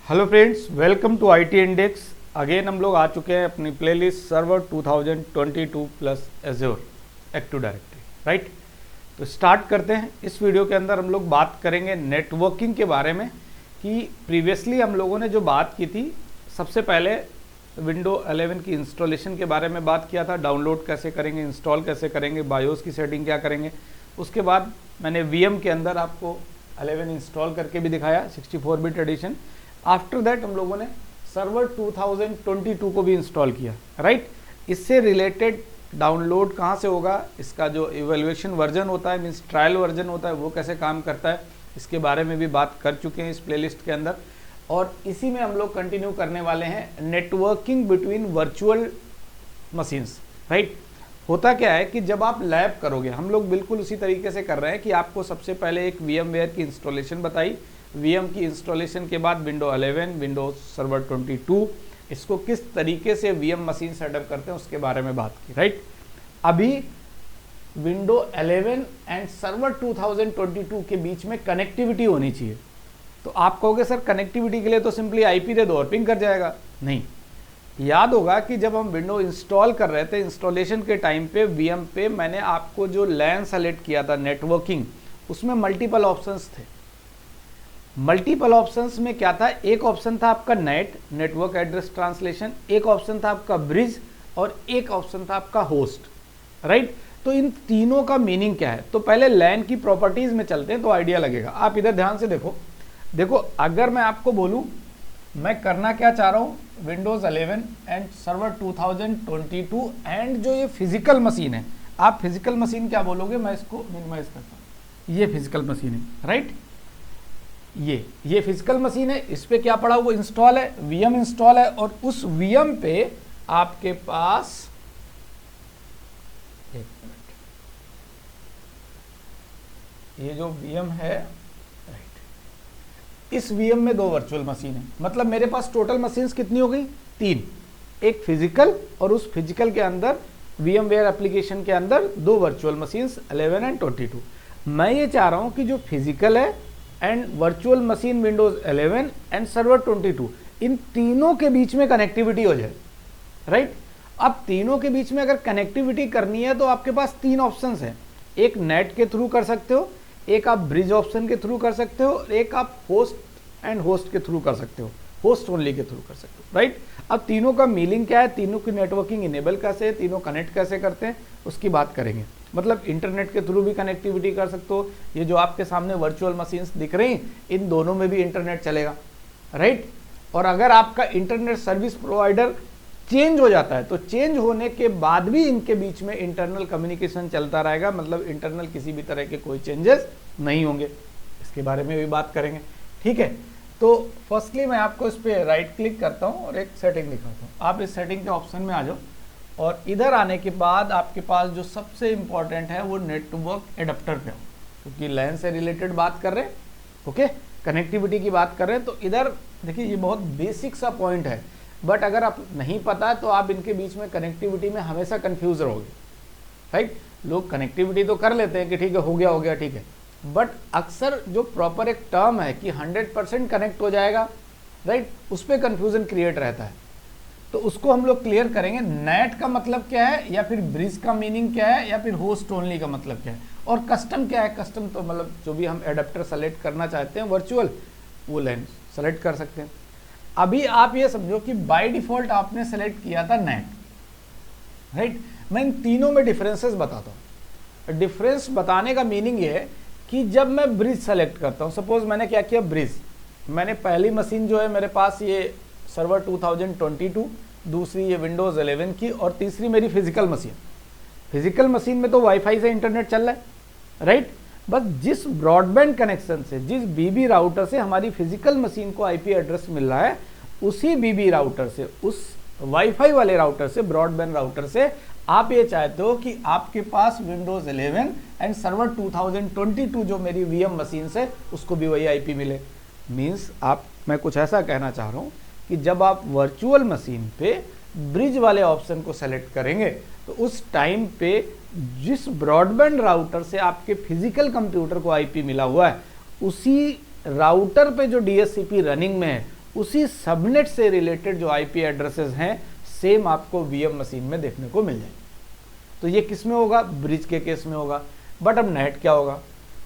Hello friends, welcome to IT index. Again हम लोग आ चुके हैं अपनी playlist server 2022 plus Azure active directory, right. तो स्टार्ट करते हैं। इस वीडियो के अंदर हम लोग बात करेंगे नेटवर्किंग के बारे में कि प्रीवियसली हम लोगों ने जो बात की थी, सबसे पहले विंडो 11 की इंस्टॉलेशन के बारे में बात किया था। डाउनलोड कैसे करेंगे, इंस्टॉल कैसे करेंगे, बायोस की सेटिंग क्या करेंगे। उसके बाद मैंने वीएम के अंदर आपको 11 इंस्टॉल करके भी दिखाया, 64 बिट एडिशन। आफ्टर दैट हम लोगों ने सर्वर 2022 को भी इंस्टॉल किया, राइट। इससे रिलेटेड डाउनलोड कहाँ से होगा, इसका जो इवैल्यूएशन वर्जन होता है, मीन्स ट्रायल वर्जन होता है, वो कैसे काम करता है, इसके बारे में भी बात कर चुके हैं इस प्लेलिस्ट के अंदर। और इसी में हम लोग कंटिन्यू करने वाले हैं networking between virtual machines, right. होता क्या है कि जब आप लैब करोगे, हम लोग बिल्कुल उसी तरीके से कर रहे हैं कि आपको सबसे पहले एक VMware की इंस्टॉलेशन बताई। VM की इंस्टॉलेशन के बाद विंडो 11, विंडोज सर्वर 22, इसको किस तरीके से VM मशीन सेटअप करते हैं उसके बारे में बात की, राइट। अभी विंडो 11 एंड सर्वर 2022 के बीच में कनेक्टिविटी होनी चाहिए। तो आप कहोगे सर कनेक्टिविटी के लिए तो सिंपली IP दे दो और पिंग कर जाएगा। नहीं, याद होगा कि जब हम विंडो इंस्टॉल कर रहे थे, इंस्टॉलेशन के टाइम पे VM पे मैंने आपको जो लैन सेलेक्ट किया था नेटवर्किंग, उसमें मल्टीपल ऑप्शंस थे। मल्टीपल ऑप्शंस में क्या था, एक ऑप्शन था आपका नेटवर्क एड्रेस ट्रांसलेशन, एक ऑप्शन था आपका ब्रिज और एक ऑप्शन था आपका होस्ट, राइट। तो इन तीनों का मीनिंग क्या है, तो पहले लैन की प्रॉपर्टीज में चलते हैं तो आइडिया लगेगा। आप इधर ध्यान से देखो अगर मैं आपको बोलूं मैं करना क्या चाह रहा हूं, विंडोज 11 एंड सर्वर 2022 एंड जो ये फिजिकल मशीन है, आप फिजिकल मशीन क्या बोलोगे, मैं इसको मिनिमाइज करता हूं। ये फिजिकल मशीन है, राइट। ये फिजिकल मशीन है, इस पे क्या पड़ा हुआ इंस्टॉल है, VM इंस्टॉल है। और उस VM पे आपके पास एक मिनट, ये जो VM है, राइट, इस VM में दो वर्चुअल मशीन है। मतलब मेरे पास टोटल मशीन्स कितनी हो गई, 3। एक फिजिकल और उस फिजिकल के अंदर VMware एप्लीकेशन के अंदर दो वर्चुअल मशीन्स 11 एंड 22। मैं ये चाह रहा हूं कि जो फिजिकल है and virtual machine Windows 11 and server 22, इन तीनों के बीच में कनेक्टिविटी हो जाए, राइट। अब तीनों के बीच में अगर कनेक्टिविटी करनी है तो आपके पास 3 ऑप्शंस हैं। एक नेट के थ्रू कर सकते हो, एक आप ब्रिज ऑप्शन के थ्रू कर सकते हो, एक आप होस्ट एंड होस्ट के थ्रू कर सकते हो, होस्ट ओनली के थ्रू कर सकते हो, राइट। अब तीनों का मीनिंग क्या है, तीनों की नेटवर्किंग इनेबल कैसे है, तीनों कनेक्ट कैसे करते हैं, उसकी बात करेंगे। मतलब इंटरनेट के थ्रू भी कनेक्टिविटी कर सकते हो। ये जो आपके सामने वर्चुअल मशीन्स दिख रही हैं, इन दोनों में भी इंटरनेट चलेगा, राइट। और अगर आपका इंटरनेट सर्विस प्रोवाइडर चेंज हो जाता है तो चेंज होने के बाद भी इनके बीच में इंटरनल कम्युनिकेशन चलता रहेगा। मतलब इंटरनल किसी भी तरह के कोई चेंजेस नहीं होंगे, इसके बारे में भी बात करेंगे, ठीक है। तो फर्स्टली मैं आपको इस पर राइट क्लिक करता हूँ और एक सेटिंग दिखाता हूँ। आप इस सेटिंग के ऑप्शन में आ जाओ और इधर आने के बाद आपके पास जो सबसे इंपॉर्टेंट है वो नेटवर्क एडाप्टर पे हो, क्योंकि लैन से रिलेटेड बात कर रहे हैं, ओके, कनेक्टिविटी की बात कर रहे हैं। तो इधर देखिए ये बहुत बेसिक सा पॉइंट है, बट अगर आप नहीं पता तो आप इनके बीच में कनेक्टिविटी में हमेशा कंफ्यूज रहोगे, राइट। लोग कनेक्टिविटी तो कर लेते हैं कि ठीक है हो गया ठीक है, बट अक्सर जो प्रॉपर एक टर्म है कि 100% कनेक्ट हो जाएगा, राइट, उस पर कंफ्यूजन क्रिएट रहता है। तो उसको हम लोग क्लियर करेंगे। नेट का मतलब क्या है, या फिर ब्रिज का मीनिंग क्या है, या फिर होस्ट ओनली का मतलब क्या है, और कस्टम क्या है। कस्टम तो मतलब जो भी हम एडाप्टर सेलेक्ट करना चाहते हैं वर्चुअल, वो लाइन सेलेक्ट कर सकते हैं। अभी आप ये समझो कि बाय डिफॉल्ट आपने सेलेक्ट किया था नेट, राइट। मैं इन तीनों में डिफरेंसेस बताता हूँ। डिफरेंस बताने का मीनिंग ये है कि जब मैं ब्रिज सेलेक्ट करता हूँ, सपोज मैंने क्या किया, ब्रिज, मैंने पहली मशीन जो है मेरे पास ये सर्वर 2022, दूसरी ये विंडोज 11 की, और तीसरी मेरी फिजिकल मशीन। फिजिकल मशीन में तो वाईफाई से इंटरनेट चल रहा है, राइट। बस जिस ब्रॉडबैंड कनेक्शन से, जिस BB राउटर से हमारी फिजिकल मशीन को IP एड्रेस मिल रहा है, उसी BB राउटर से, उस वाईफाई वाले राउटर से, ब्रॉडबैंड राउटर से आप ये चाहते हो कि आपके पास विंडोज 11 एंड सर्वर 2022 जो मेरी VM मशीन से, उसको भी वही IP मिले। मीन्स मैं कुछ ऐसा कहना चाह रहा हूँ कि जब आप वर्चुअल मशीन पे ब्रिज वाले ऑप्शन को सेलेक्ट करेंगे तो उस टाइम पे जिस ब्रॉडबैंड राउटर से आपके फिजिकल कंप्यूटर को IP मिला हुआ है, उसी राउटर पे जो DHCP रनिंग में है उसी सबनेट से रिलेटेड जो आईपी एड्रेसेस हैं सेम आपको वीएम मशीन में देखने को मिल जाएंगे। तो ये किस में होगा? ब्रिज के केस में होगा। बट अब नेट क्या होगा?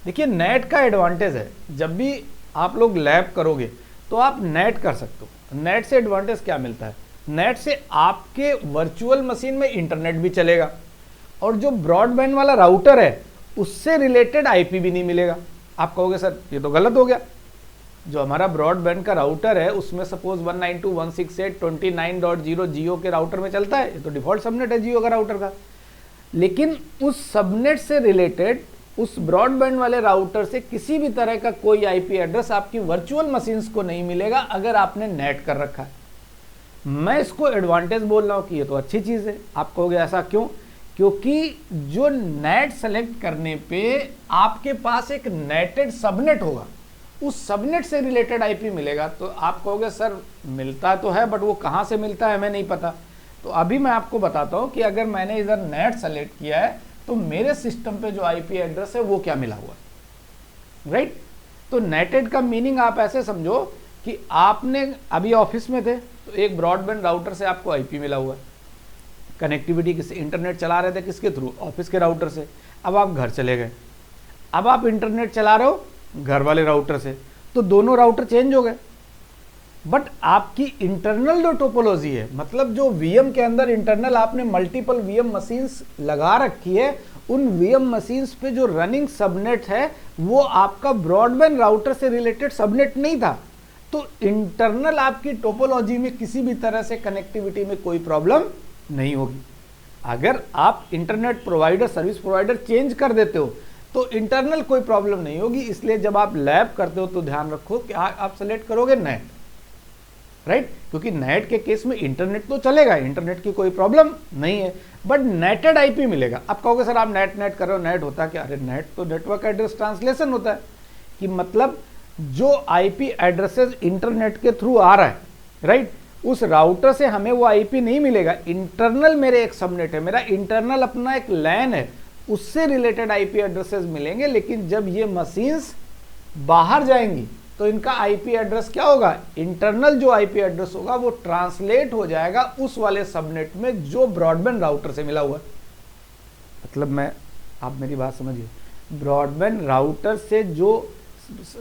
देखिए नेट का एडवांटेज है, जब भी आप लोग लैब करोगे तो आप नेट कर सकते हो। नेट से एडवांटेज क्या मिलता है? नेट से आपके वर्चुअल मशीन में इंटरनेट भी चलेगा और जो ब्रॉडबैंड वाला राउटर है उससे रिलेटेड आईपी भी नहीं मिलेगा। आप कहोगे सर ये तो गलत हो गया, जो हमारा ब्रॉडबैंड का राउटर है उसमें सपोज 192.168.29.0 जियो के राउटर में चलता है, ये तो डिफॉल्ट सबनेट है जियो का राउटर का। लेकिन उस सबनेट से रिलेटेड उस ब्रॉडबैंड वाले राउटर से किसी भी तरह का कोई आईपी एड्रेस आपकी वर्चुअल मशीन्स को नहीं मिलेगा अगर आपने नेट कर रखा है। मैं इसको एडवांटेज बोल रहा हूं कि ये तो अच्छी चीज है। आप कहोगे ऐसा क्यों? क्योंकि जो नेट सेलेक्ट करने पे आपके पास एक नेटेड सबनेट होगा, उस सबनेट से रिलेटेड आईपी मिलेगा। तो आप कहोगे सर मिलता तो है बट वो कहां से मिलता है हमें नहीं पता। तो अभी मैं आपको बताता हूं कि अगर मैंने इधर नेट सेलेक्ट किया है तो मेरे सिस्टम पे जो आईपी एड्रेस है वो क्या मिला हुआ है, राइट। तो नेटेड का मीनिंग आप ऐसे समझो कि आपने अभी ऑफिस में थे तो एक ब्रॉडबैंड राउटर से आपको आईपी मिला हुआ है, कनेक्टिविटी किससे? इंटरनेट चला रहे थे किसके थ्रू? ऑफिस के राउटर से। अब आप घर चले गए, अब आप इंटरनेट चला रहे हो घर वाले राउटर से, तो दोनों राउटर चेंज हो गए। बट आपकी इंटरनल जो टोपोलॉजी है, मतलब जो वीएम के अंदर इंटरनल आपने मल्टीपल वीएम मशीन्स लगा रखी है, उन वीएम मशीन्स पे जो रनिंग सबनेट है वो आपका ब्रॉडबैंड राउटर से रिलेटेड सबनेट नहीं था। तो इंटरनल आपकी टोपोलॉजी में किसी भी तरह से कनेक्टिविटी में कोई प्रॉब्लम नहीं होगी। अगर आप internet provider, service provider change कर देते हो तो इंटरनल कोई प्रॉब्लम नहीं होगी। इसलिए जब आप लैब करते हो तो ध्यान रखो कि आप सेलेक्ट करोगे नेट, राइट। क्योंकि नेट के केस में इंटरनेट तो चलेगा, इंटरनेट की कोई प्रॉब्लम नहीं है, बट नेटेड आईपी मिलेगा। आप कहोगे सर आप नेट कर रहे हो, नेट होता क्या? अरे नेट तो नेटवर्क एड्रेस ट्रांसलेशन होता है, कि मतलब जो आईपी एड्रेसेस इंटरनेट के थ्रू आ रहा है, राइट, उस राउटर से हमें वो आईपी नहीं मिलेगा। इंटरनल मेरे एक सबनेट है, मेरा इंटरनल अपना एक लैन है, उससे रिलेटेड आईपी एड्रेसेस मिलेंगे। लेकिन जब ये मशीन्स बाहर जाएंगी तो इनका आईपी एड्रेस क्या होगा? इंटरनल जो आईपी एड्रेस होगा वो ट्रांसलेट हो जाएगा उस वाले सबनेट में जो ब्रॉडबैंड राउटर से मिला हुआ है। मतलब आप मेरी बात समझिए, ब्रॉडबैंड राउटर से जो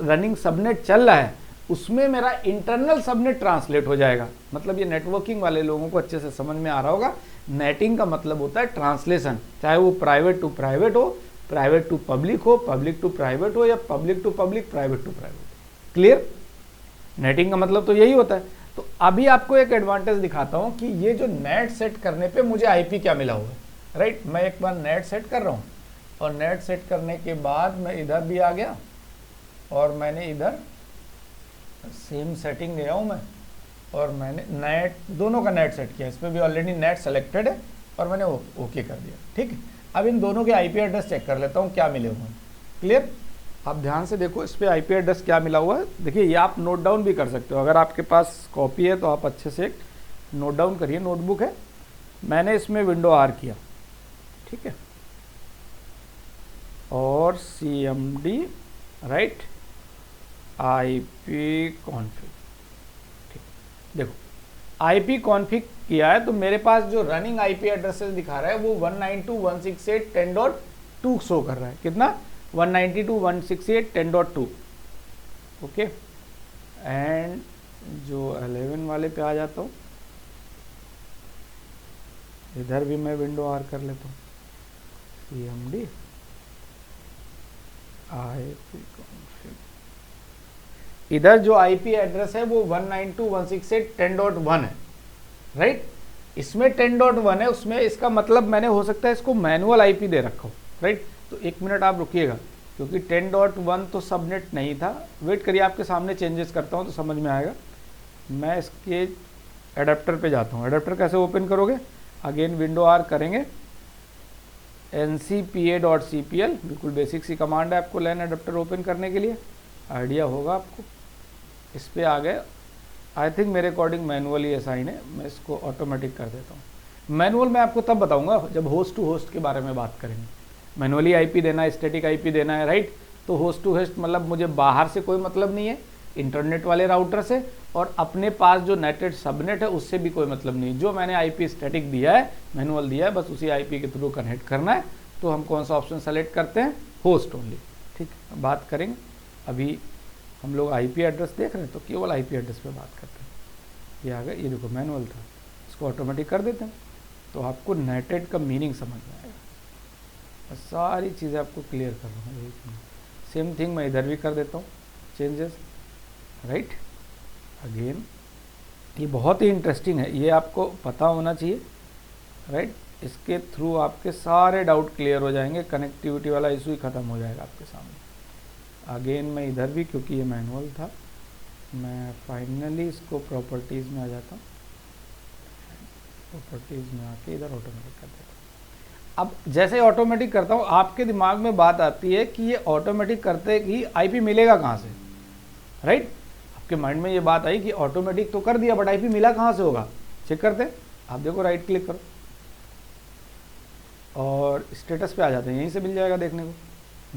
रनिंग सबनेट चल रहा है उसमें मेरा इंटरनल सबनेट ट्रांसलेट हो जाएगा। मतलब ये नेटवर्किंग वाले लोगों को अच्छे से समझ में आ रहा होगा। नेटिंग का मतलब होता है ट्रांसलेशन, चाहे वो प्राइवेट टू प्राइवेट हो, प्राइवेट टू पब्लिक हो, पब्लिक टू प्राइवेट हो, या public to public, private to private. Clear? NATing का मतलब तो यही होता है। तो अभी आपको एक एडवांटेज दिखाता हूं कि ये जो नेट सेट करने पे मुझे आईपी क्या मिला हुआ है, राइट। मैं एक बार नेट सेट कर रहा हूं और नेट सेट करने के बाद मैं इधर भी आ गया और मैंने इधर सेम सेटिंग गया हूं मैं और मैंने नेट, दोनों का नेट सेट किया। इसमें भी ऑलरेडी नेट सेलेक्टेड है और मैंने ओके कर दिया, ठीक है। अब इन दोनों के आईपी एड्रेस चेक कर लेता हूं क्या मिले हुए हैं। क्लियर? आप ध्यान से देखो इस पे आईपी एड्रेस क्या मिला हुआ है। देखिए ये आप नोट डाउन भी कर सकते हो, अगर आपके पास कॉपी है तो आप अच्छे से नोट डाउन करिए, नोटबुक है। मैंने इसमें विंडो आर किया, ठीक है, और CMD, राइट, IP कॉन्फ़िग, ठीक। देखो IP कॉन्फ़िग किया है तो मेरे पास जो रनिंग IP एड्रेसेस दिखा रहा है वो 192.168.10.2 शो कर रहा है। कितना? 192.168.10.2, ओके। एंड जो 11 वाले पे आ जाता हूँ, इधर भी मैं विंडो आर कर लेता हूँ, CMD IP कॉन्फ़िग। इधर जो IP एड्रेस है वो 192.168.10.1 है, राइट। इसमें 10.1 है, उसमें इसका मतलब मैंने हो सकता है इसको मैनुअल IP दे रखा हो, राइट। तो एक मिनट आप रुकिएगा क्योंकि 10.1 तो सबनेट नहीं था। वेट करिए, आपके सामने चेंजेस करता हूँ तो समझ में आएगा। मैं इसके एडेप्टर पे जाता हूँ। एडेप्टर कैसे ओपन करोगे? अगेन विंडो आर करेंगे, ncpa.cpl, बिल्कुल बेसिक सी कमांड है आपको लैन एडेप्टर ओपन करने के लिए, आइडिया होगा आपको। इस पर आ गए। आई थिंक मेरे अकॉर्डिंग मैनुअली असाइन है, मैं इसको ऑटोमेटिक कर देता हूँ। मैनुअल मैं आपको तब बताऊंगा जब होस्ट टू होस्ट के बारे में बात करेंगे। मैनुअली आईपी देना है, स्टैटिक आईपी देना है, राइट। तो होस्ट टू होस्ट मतलब मुझे बाहर से कोई मतलब नहीं है, इंटरनेट वाले राउटर से और अपने पास जो नेटेड सबनेट है उससे भी कोई मतलब नहीं। जो मैंने आईपी स्टैटिक दिया है, मैनुअल दिया है, बस उसी आईपी के थ्रू कनेक्ट करना है। तो हम कौन सा ऑप्शन सेलेक्ट करते हैं? Host only. ठीक, बात करेंगे। अभी हम लोग आईपी एड्रेस देख रहे हैं तो केवल आईपी एड्रेस पे बात करते हैं। ये आ गया, ये देखो मैनुअल था, इसको ऑटोमेटिक कर देते हैं तो आपको नेटेड का मीनिंग समझ में आएगा। बस सारी चीज़ें आपको क्लियर कर रहा हूँ। सेम थिंग मैं इधर भी कर देता हूँ चेंजेस, राइट। अगेन ये बहुत ही इंटरेस्टिंग है, ये आपको पता होना चाहिए, राइट। इसके थ्रू आपके सारे डाउट क्लियर हो जाएंगे, कनेक्टिविटी वाला इशू ही ख़त्म हो जाएगा आपके सामने। अगेन मैं इधर भी, क्योंकि ये मैनुअल था, मैं फाइनली इसको प्रॉपर्टीज़ में आ जाता हूँ, प्रॉपर्टीज़ में आके इधर ऑटोमेटिक कर देता हूँ। अब जैसे ऑटोमेटिक करता हूँ, आपके दिमाग में बात आती है कि ये ऑटोमेटिक करते ही आईपी मिलेगा कहाँ से, राइट। आपके माइंड में ये बात आई कि ऑटोमेटिक तो कर दिया बट आईपी मिला कहाँ से होगा, चेक करते हैं। आप देखो, राइट क्लिक करो और स्टेटस पे आ जाते हैं, यहीं से मिल जाएगा देखने को।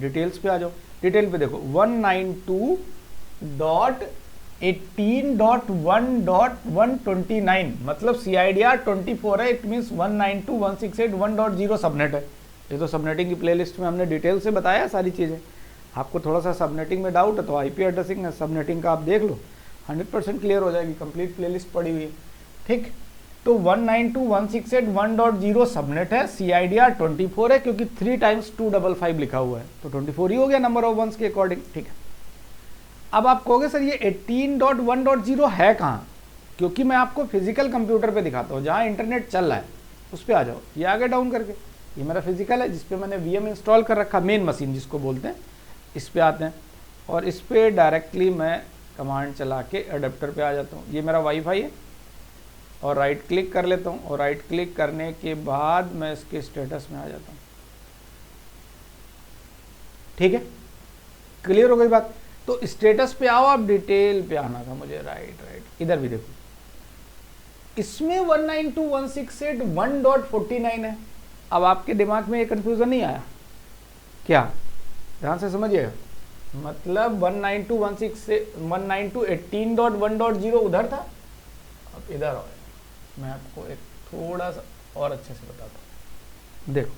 डिटेल्स पे आ जाओ, डिटेल पे देखो 192.18.1.129 मतलब CIDR 24 है। इट मीन्स 192.168.1.0 सबनेट है। ये तो सबनेटिंग की प्लेलिस्ट में हमने डिटेल से बताया सारी चीज़ें। आपको थोड़ा सा सबनेटिंग में डाउट है तो आईपी एड्रेसिंग है, सबनेटिंग का आप देख लो, 100% क्लियर हो जाएगी, कंप्लीट प्लेलिस्ट पड़ी हुई है। ठीक, तो 192.168.1.0 सबनेट है, CIDR 24 है क्योंकि 3 × 255 लिखा हुआ है तो 24 ही हो गया नंबर ऑफ वंस के अकॉर्डिंग। ठीक है, अब आप कहोगे सर ये 18.1.0 है कहाँ? क्योंकि मैं आपको फिजिकल कंप्यूटर पे दिखाता हूँ, जहाँ इंटरनेट चल रहा है उस पर आ जाओ। ये आगे डाउन करके, ये मेरा फिजिकल है जिसपे मैंने VM इंस्टॉल कर रखा, मेन मशीन जिसको बोलते हैं। इस पे आते हैं और इस पे डायरेक्टली मैं कमांड चला के अडेप्टर पे आ जाता हूँ। ये मेरा वाईफाई है और राइट क्लिक कर लेता हूँ और राइट क्लिक करने के बाद मैं इसके स्टेटस में आ जाता हूँ। ठीक है, क्लियर हो गई बात। तो स्टेटस पे आओ, आप डिटेल पे आना था मुझे, राइट। इधर भी देखो, इसमें 192.168.1.49 है। अब आपके दिमाग में ये कंफ्यूजन नहीं आया क्या? ध्यान से समझिएगा, मतलब 192.18.1.0 उधर था, अब इधर आओ। मैं आपको एक थोड़ा सा और अच्छे से बताता हूँ। देखो,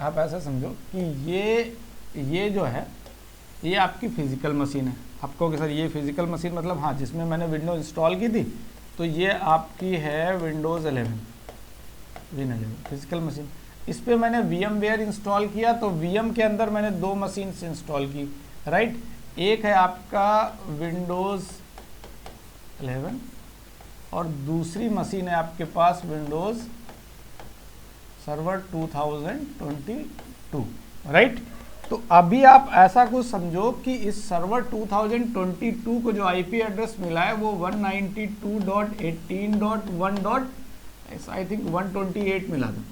आप ऐसा समझो कि ये जो है ये आपकी फिजिकल मशीन है। आप कहोगे सर ये फिजिकल मशीन मतलब, हाँ, जिसमें मैंने विंडोज इंस्टॉल की थी, तो ये आपकी है विंडोज़ 11 फिजिकल मशीन। इस पर मैंने VMware इंस्टॉल किया तो VM के अंदर मैंने 2 मशीन इंस्टॉल की, राइट। एक है आपका विंडोज़ 11 और दूसरी मशीन है आपके पास विंडोज़ सर्वर 2022, राइट। तो अभी आप ऐसा कुछ समझो कि इस सर्वर 2022 को जो IP एड्रेस मिला है वो 192.18.1. आई थिंक 128 मिला था।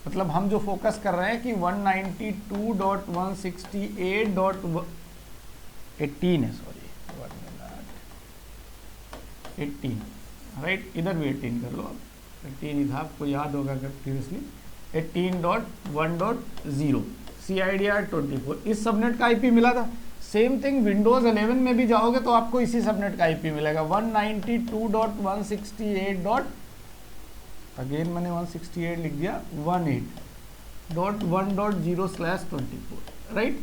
मतलब हम जो फोकस कर रहे हैं कि 192.168.18 है, सॉरी 18, राइट। इधर भी 18 कर लो आप, 18 ही था, आपको याद होगा अगर प्रीवियसली 18.1.0 CIDR 24 इस सबनेट का IP मिला था। सेम थिंग विंडोज 11 में भी जाओगे तो आपको इसी सबनेट का IP मिलेगा 192.168. अगेन मैंने 168 लिख दिया, 18.1.0/24, राइट।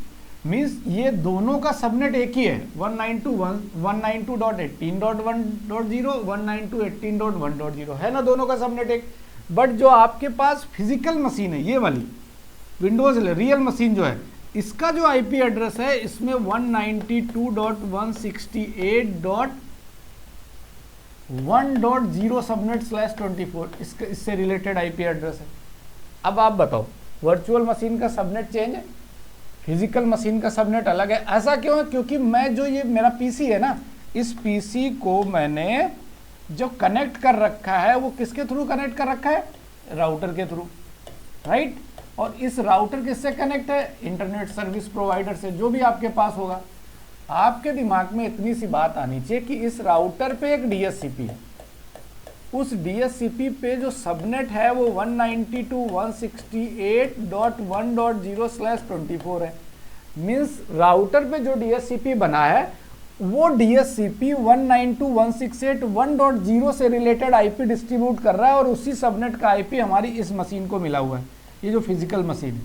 मीन्स ये दोनों का सबनेट एक ही है, 192.18.1.0 192.18.1.0 है ना, दोनों का सबनेट एक। बट जो आपके पास फिजिकल मशीन है, ये वाली विंडोज रियल मशीन जो है, इसका जो IP एड्रेस है इसमें 192.168.1.0 सबनेट/24 इससे रिलेटेड IP एड्रेस है। अब आप बताओ, वर्चुअल मशीन का सबनेट चेंज है, फिजिकल मशीन का सबनेट अलग है। ऐसा क्यों है? क्योंकि मैं जो ये मेरा PC है ना, इस PC को मैंने जो कनेक्ट कर रखा है वो किसके थ्रू कनेक्ट कर रखा है? राउटर के थ्रू, राइट। और इस राउटर किससे कनेक्ट है? इंटरनेट सर्विस प्रोवाइडर से, जो भी आपके पास होगा। आपके दिमाग में इतनी सी बात आनी चाहिए कि इस राउटर पे एक DSCP है, उस DSCP पे जो सबनेट है वो 192.168.1.0/24 है। मीन्स राउटर पे जो DHCP बना है वो DHCP 192.168.1.0 से रिलेटेड IP डिस्ट्रीब्यूट कर रहा है और उसी सबनेट का IP हमारी इस मशीन को मिला हुआ है, ये जो फिजिकल मशीन है।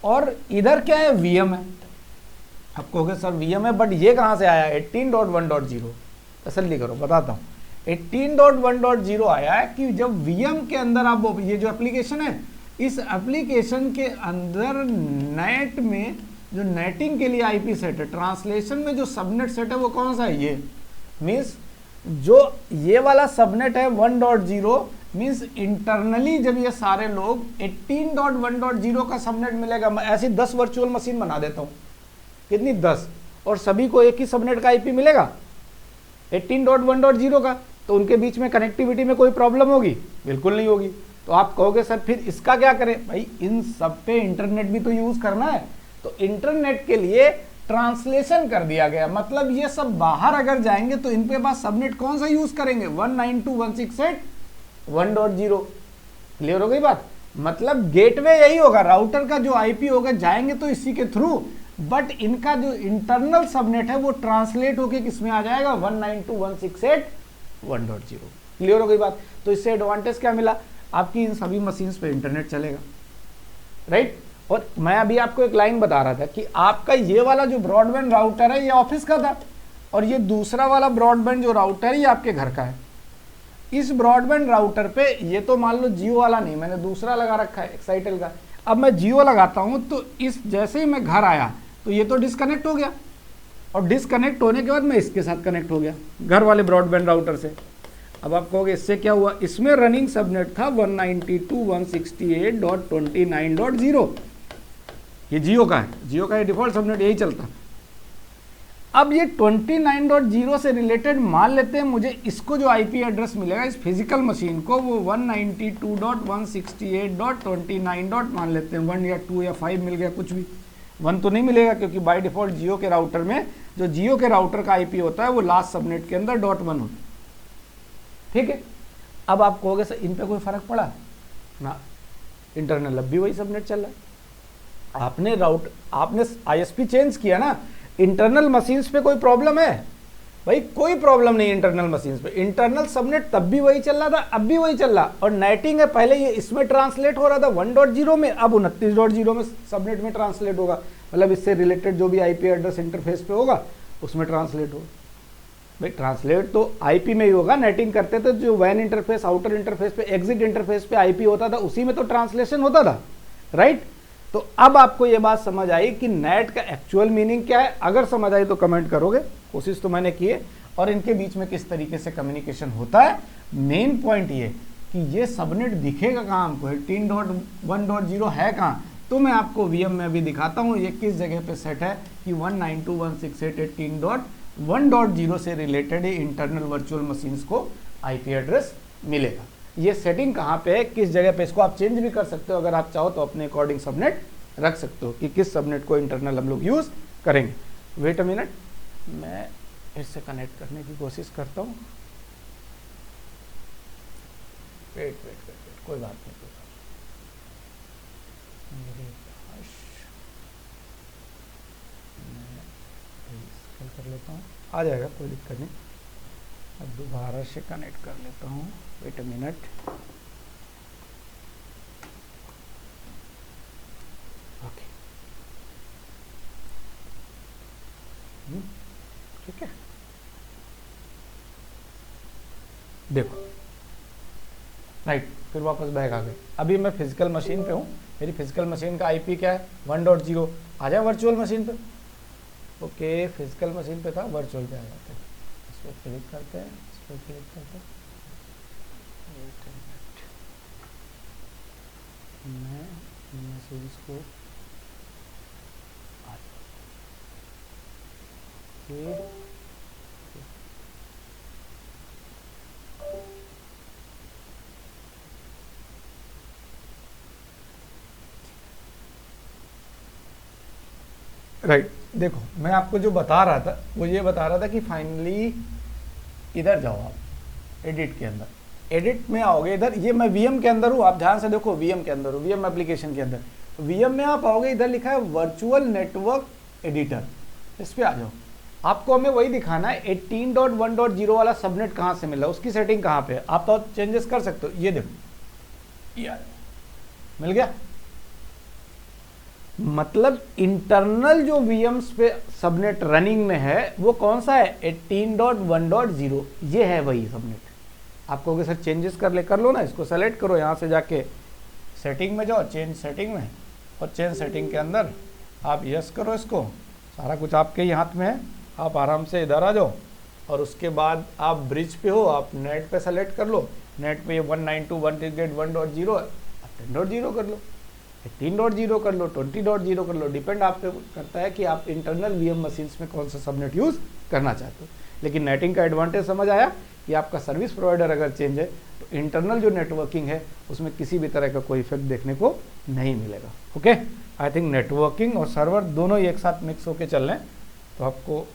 और इधर क्या है, VM है। आप कहोगे सर VM है, बट ये कहाँ से आया, 18.1.0। तसल्ली करो, बताता हूँ। 18.1.0 आया है कि जब VM के अंदर आप ये जो एप्लीकेशन है, इस एप्लीकेशन के अंदर नेट में जो नेटिंग के लिए IP सेट है, ट्रांसलेशन में जो सबनेट सेट है वो कौन सा है, ये मीन्स जो ये वाला सबनेट है 1.0, मीन्स इंटरनली जब ये सारे लोग 18.1.0 का सबनेट मिलेगा। मैं ऐसी 10 वर्चुअल मशीन बना देता हूँ, कितनी, 10, और सभी को एक ही सबनेट का IP मिलेगा 18.1.0 का, तो उनके बीच में कनेक्टिविटी में कोई प्रॉब्लम होगी, बिल्कुल नहीं होगी। तो आप कहोगे सर फिर इसका क्या करें, भाई इन सब पे इंटरनेट भी तो यूज करना है, तो इंटरनेट के लिए ट्रांसलेशन कर दिया गया। मतलब ये सब बाहर अगर जाएंगे तो इनके पास सबनेट कौन सा यूज करेंगे, 192.168.1.0। क्लियर हो गई बात। मतलब गेटवे यही होगा, राउटर का जो IP होगा जाएंगे तो इसी के थ्रू, बट इनका जो इंटरनल सबनेट है वो ट्रांसलेट होके किसमें आ जाएगा, 192.168.1.0। क्लियर हो गई बात। तो इससे एडवांटेज क्या मिला, आपकी इन सभी मशीन्स पे इंटरनेट चलेगा, राइट। और मैं अभी आपको एक लाइन बता रहा था कि आपका ये वाला जो ब्रॉडबैंड राउटर है ये ऑफिस का था, और ये दूसरा वाला ब्रॉडबैंड जो राउटर है ये आपके घर का है। इस ब्रॉडबैंड राउटर पे ये तो मान लो जियो वाला नहीं, मैंने दूसरा लगा रखा है एक्साइटेल का। अब मैं जियो लगाता हूं तो इस जैसे ही मैं घर आया तो ये तो डिस्कनेक्ट हो गया, और डिस्कनेक्ट होने के बाद मैं इसके साथ कनेक्ट हो गया घर वाले ब्रॉडबैंड राउटर से। अब आप कहोगे इससे क्या हुआ, इसमें रनिंग सबनेट था 192.168.29.0, ये जियो का है, जियो का ये डिफॉल्ट सबनेट यही चलता। अब ये 29.0 से रिलेटेड मान लेते हैं मुझे इसको जो IP एड्रेस मिलेगा इस फिजिकल मशीन को वो 192.168.29. मान लेते हैं 1 या 2 या 5 मिल गया, कुछ भी 1 तो नहीं मिलेगा क्योंकि बाय डिफॉल्ट जियो के राउटर में जो जियो के राउटर का IP होता है वो लास्ट सबनेट के अंदर .1 होता है, ठीक है। अब आप कहोगे सर इन पे कोई फर्क पड़ा ना, इंटरनल अब भी वही सबनेट चल रहा है। आपने ISP चेंज किया ना, इंटरनल मशीन्स पे कोई प्रॉब्लम है भाई, कोई प्रॉब्लम नहीं इंटरनल मशीन्स पे। इंटरनल सबनेट तब भी वही चल रहा था, अब भी वही चल रहा, और नेटिंग है पहले ये इसमें ट्रांसलेट हो रहा था 1.0 में, अब 29.0 में सबनेट में ट्रांसलेट होगा। मतलब इससे रिलेटेड जो भी IP एड्रेस इंटरफेस पे होगा उसमें ट्रांसलेट होगा। भाई ट्रांसलेट तो IP में ही होगा, नेटिंग करते थे जो वैन इंटरफेस, आउटर इंटरफेस पे, एग्जिट इंटरफेस पे IP होता था उसी में तो ट्रांसलेशन होता था, राइट। तो अब आपको ये बात समझ आई कि नेट का एक्चुअल मीनिंग क्या है। अगर समझ आई तो कमेंट करोगे, कोशिश तो मैंने की है, और इनके बीच में किस तरीके से कम्युनिकेशन होता है। मेन पॉइंट ये कि ये सबनेट दिखेगा कहाँ हमको, 18.1.0 है कहाँ, तो मैं आपको VM में भी दिखाता हूँ ये किस जगह पे सेट है कि 192.168.18.1.0 से रिलेटेड इंटरनल वर्चुअल मशीन्स को IP एड्रेस मिलेगा। ये सेटिंग कहाँ पे है, किस जगह पे, इसको आप चेंज भी कर सकते हो अगर आप चाहो तो अपने अकॉर्डिंग सबनेट रख सकते हो कि किस सबनेट को इंटरनल हम लोग यूज़ करेंगे। वेट अ मिनट, मैं इससे कनेक्ट करने की कोशिश करता हूँ। वेट, कोई बात नहीं, मेरे पास मैं कर लेता हूँ, आ जाएगा, कोई दिक्कत नहीं। अब दोबारा से कनेक्ट कर लेता हूँ, वेट अ मिनट। ओके, ठीक है। देखो, राइट, फिर वापस बैक आ गए। अभी मैं फिजिकल मशीन पे हूँ, मेरी फिजिकल मशीन का IP क्या है 1.0। आ जाए वर्चुअल मशीन पे। ओके, फिजिकल मशीन पे था, वर्चुअल पे आ जाते हैं, इस पर क्लिक करते हैं, इस पर क्लिक करते हैं। मैं मैसेज को फिर राइट, देखो मैं आपको जो बता रहा था वो ये बता रहा था कि फाइनली इधर जाओ आप एडिट के अंदर, एडिट में आओगे इधर, ये मैं VM के अंदर हूँ, आप ध्यान से देखो VM के अंदर हूँ, VM एप्लीकेशन के अंदर। वीएम में आप आओगे, इधर लिखा है वर्चुअल नेटवर्क एडिटर, इस पे आ जाओ। आपको हमें वही दिखाना है 18.1.0 वाला सबनेट कहाँ से मिला, उसकी सेटिंग कहाँ पे है। आप तो चेंजेस कर सकते हो, ये देखो यार मिल गया। मतलब इंटरनल जो वीएम्स पे सबनेट रनिंग में है वो कौन सा है, 18.1.0, ये है वही सबनेट। आप कहोगे सर चेंजेस कर लो ना, इसको सेलेक्ट करो, यहाँ से जाके सेटिंग में जाओ, चेंज सेटिंग में, और चेंज सेटिंग के अंदर आप यस करो इसको, सारा कुछ आपके ही हाथ में है। आप आराम से इधर आ जाओ, और उसके बाद आप ब्रिज पे हो, आप नेट पे सेलेक्ट कर लो, नेट पे ये 192.168.1.0 है, आप 10.0 कर लो, 18.0 कर लो, 20.0 कर लो, डिपेंड आप पे करता है कि आप इंटरनल वीएम मशीन्स में कौन सा सबनेट यूज़ करना चाहते हो। लेकिन नेटिंग का एडवांटेज समझ आया कि आपका सर्विस प्रोवाइडर अगर चेंज है तो इंटरनल जो नेटवर्किंग है उसमें किसी भी तरह का कोई इफेक्ट देखने को नहीं मिलेगा। ओके, आई थिंक नेटवर्किंग और सर्वर दोनों ही एक साथ मिक्स होके चल रहे हैं, तो आपको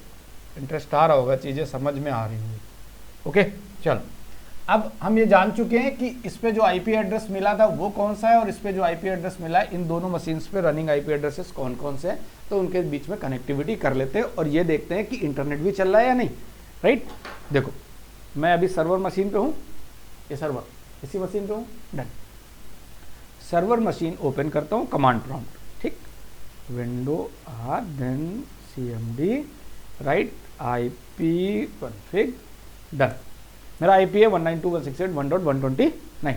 इंटरेस्ट आ रहा होगा, चीज़ें समझ में आ रही होंगी। ओके चलो, अब हम ये जान चुके हैं कि इस पे जो आईपी एड्रेस मिला था वो कौन सा है, और इस पे जो आईपी एड्रेस मिला है, इन दोनों मशीन्स पे रनिंग आईपी एड्रेसेस कौन कौन से हैं, तो उनके बीच में कनेक्टिविटी कर लेते हैं और ये देखते हैं कि इंटरनेट भी चल रहा है या नहीं। राइट, देखो मैं अभी सर्वर मशीन पे हूँ, ये सर्वर इसी मशीन पे हूँ, डन। सर्वर मशीन ओपन करता हूँ, कमांड प्रॉम्प्ट, ठीक, window R then cmd write IP config, done. मेरा IP है 192.168.1.129,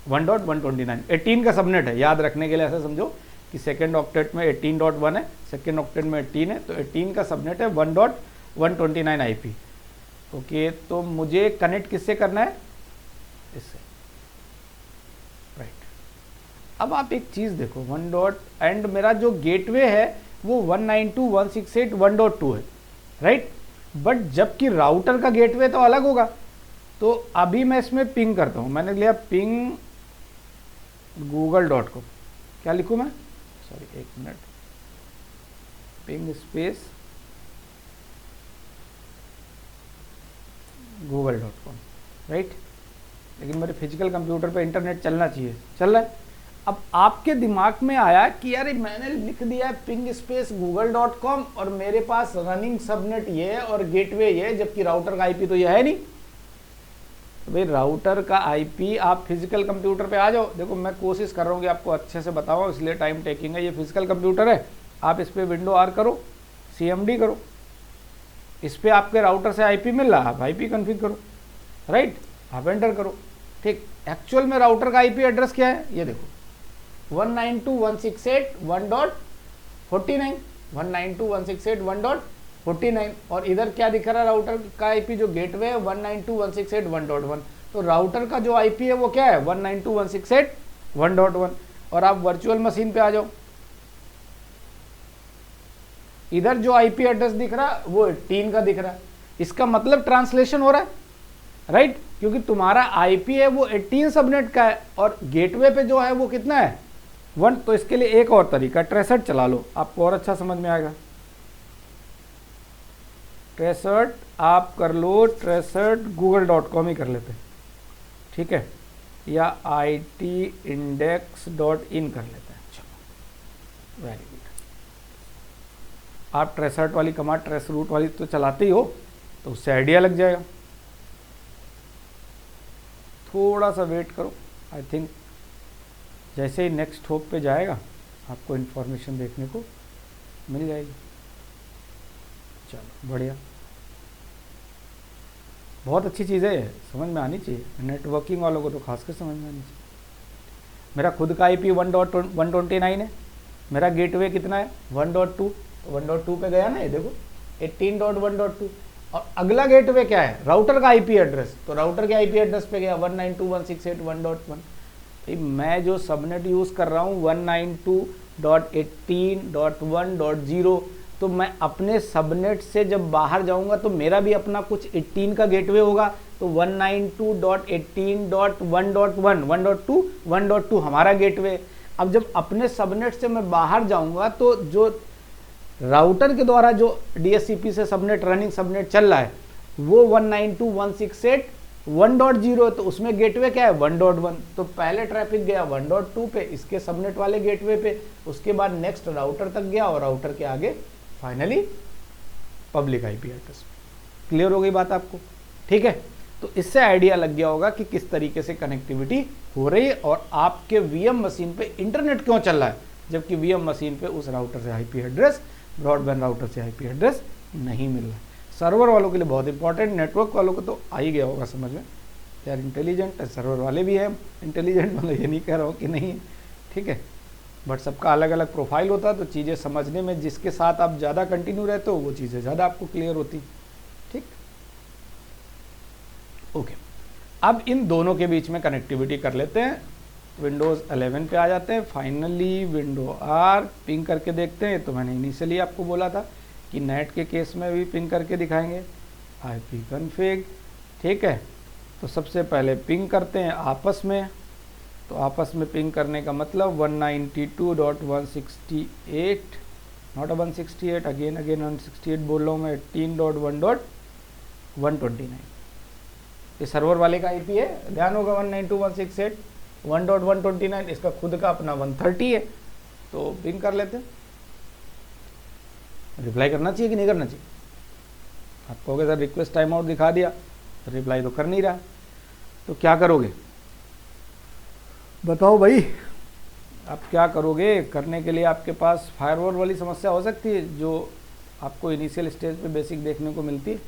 1.129, 18 का सबनेट है। याद रखने के लिए ऐसा समझो कि सेकेंड ऑक्टेट में 18.1 है, सेकेंड ऑक्टेट में 18 है, तो 18 का सबनेट है 1.129 IP। ओके, तो मुझे कनेक्ट किससे करना है, इससे, राइट। अब आप एक चीज़ देखो, एंड मेरा जो गेटवे है वो 192.168.1.2 है, राइट, बट जबकि राउटर का गेटवे तो अलग होगा। तो अभी मैं इसमें पिंग करता हूँ, मैंने लिया पिंग google.com, क्या लिखूँ मैं, सॉरी एक minute, ping space google.com, right. लेकिन मेरे फिजिकल कंप्यूटर पे इंटरनेट चलना चाहिए, चल रहा है। अब आपके दिमाग में आया कि यार मैंने लिख दिया पिंग स्पेस google.com और मेरे पास रनिंग सबनेट ये है और गेटवे ये है, जबकि राउटर का आईपी तो ये है नहीं। तो भाई राउटर का आईपी आप फिजिकल कंप्यूटर पे आ जाओ। देखो मैं कोशिश कर रहा हूँ कि आपको अच्छे से बताऊँ, इसलिए टाइम टेकिंग है। ये फिजिकल कंप्यूटर है, आप इस पर विंडो आर करो, CMD करो, इस पर आपके राउटर से आईपी मिल रहा है, आप आईपी कॉन्फ़िगर करो, राइट, आप एंटर करो, ठीक। एक्चुअल में राउटर का आईपी एड्रेस क्या है, ये देखो 192.168.1.49, 192.168.1.49, और इधर क्या दिख रहा है, राउटर का आईपी जो गेटवे है 192.168.1.1। तो राउटर का जो आईपी है वो क्या है, 192.168.1.1। और आप वर्चुअल मशीन पे आ जाओ, इधर जो आईपी एड्रेस दिख रहा है वो 18 का दिख रहा है। इसका मतलब ट्रांसलेशन हो रहा है, राइट, क्योंकि तुम्हारा आईपी है वो 18 सबनेट का है और गेटवे पे जो है वो कितना है, 1। तो इसके लिए एक और तरीका, ट्रेसर्ट चला लो, आपको और अच्छा समझ में आएगा। ट्रेसर्ट आप कर लो, ट्रेसर्ट google.com ही कर लेते हैं, ठीक है, या itindex.in कर लेते हैं। चलो वेरी गुड। आप ट्रेसर्ट वाली कमांड, ट्रेस रूट वाली तो चलाते ही हो, तो उससे आइडिया लग जाएगा। थोड़ा सा वेट करो, आई थिंक जैसे ही नेक्स्ट होप पे जाएगा आपको इन्फॉर्मेशन देखने को मिल जाएगी। चलो बढ़िया, बहुत अच्छी चीज़ है, समझ में आनी चाहिए, नेटवर्किंग वालों को तो खासकर समझ में आनी चाहिए। मेरा खुद का IP 1.129 है, मेरा गेटवे कितना है 1.2, 1.2 पे गया ना, ये देखो 18.1.2। और अगला गेटवे क्या है, राउटर का आईपी एड्रेस, तो राउटर के आईपी एड्रेस पे गया 192.168.1.1। मैं जो सबनेट यूज़ कर रहा हूँ 192.18.1.0, तो मैं अपने सबनेट से जब बाहर जाऊंगा तो मेरा भी अपना कुछ 18 का गेटवे होगा, तो 192.18.1.1, 1.2, 1.2 हमारा गेटवे। अब जब अपने सबनेट से मैं बाहर जाऊंगा तो जो राउटर के द्वारा जो DHCP से सबनेट, रनिंग सबनेट चल रहा है वो 192.168 1.0 है तो उसमें गेटवे क्या है 1.1, तो पहले ट्रैफिक गया 1.2 पे इसके सबनेट वाले गेटवे पे, उसके बाद नेक्स्ट राउटर तक गया और राउटर के आगे finally public IP address. Clear हो गई बात आपको? ठीक है, तो इससे आइडिया लग गया होगा कि किस तरीके से कनेक्टिविटी हो रही है और आपके वीएम मशीन पे इंटरनेट क्यों चल रहा है जबकि वीएम मशीन पे उस राउटर से आईपी एड्रेस, ब्रॉडबैंड राउटर से आईपी एड्रेस नहीं मिल रहा है। सर्वर वालों के लिए बहुत इंपॉर्टेंट, नेटवर्क वालों को तो आ ही गया होगा समझ में यार, इंटेलिजेंट है सर्वर वाले भी हैं इंटेलिजेंट, मतलब ये नहीं कह रहा हूँ कि नहीं है, ठीक है, बट सबका अलग अलग प्रोफाइल होता है तो चीज़ें समझने में जिसके साथ आप ज़्यादा कंटिन्यू रहते हो वो चीज़ें ज़्यादा आपको क्लियर होती, ठीक। ओके, अब इन दोनों के बीच में कनेक्टिविटी कर लेते हैं। विंडोज़ 11 पे आ जाते हैं, फाइनली विंडो आर पिंग करके देखते हैं। तो मैंने इनिशियली आपको बोला था कि नेट के केस में भी पिंग करके दिखाएंगे, आईपी कॉन्फ़िग, ठीक है। तो सबसे पहले पिंग करते हैं आपस में, तो आपस में पिंग करने का मतलब 192.168 नॉट 168 अगेन 168 बोल रहा हूँ मैं, 18.1.129 ये सर्वर वाले का आईपी है, ध्यान होगा 192.168.1.129, इसका खुद का अपना 130 है। तो पिंग कर लेते हैं, रिप्लाई करना चाहिए कि नहीं करना चाहिए? आप कहोगे सर रिक्वेस्ट टाइम आउट दिखा दिया, तो रिप्लाई तो कर नहीं रहा, तो क्या करोगे बताओ भाई, आप क्या करोगे? करने के लिए आपके पास फायरवॉल वाली समस्या हो सकती है जो आपको इनिशियल स्टेज पे बेसिक देखने को मिलती है।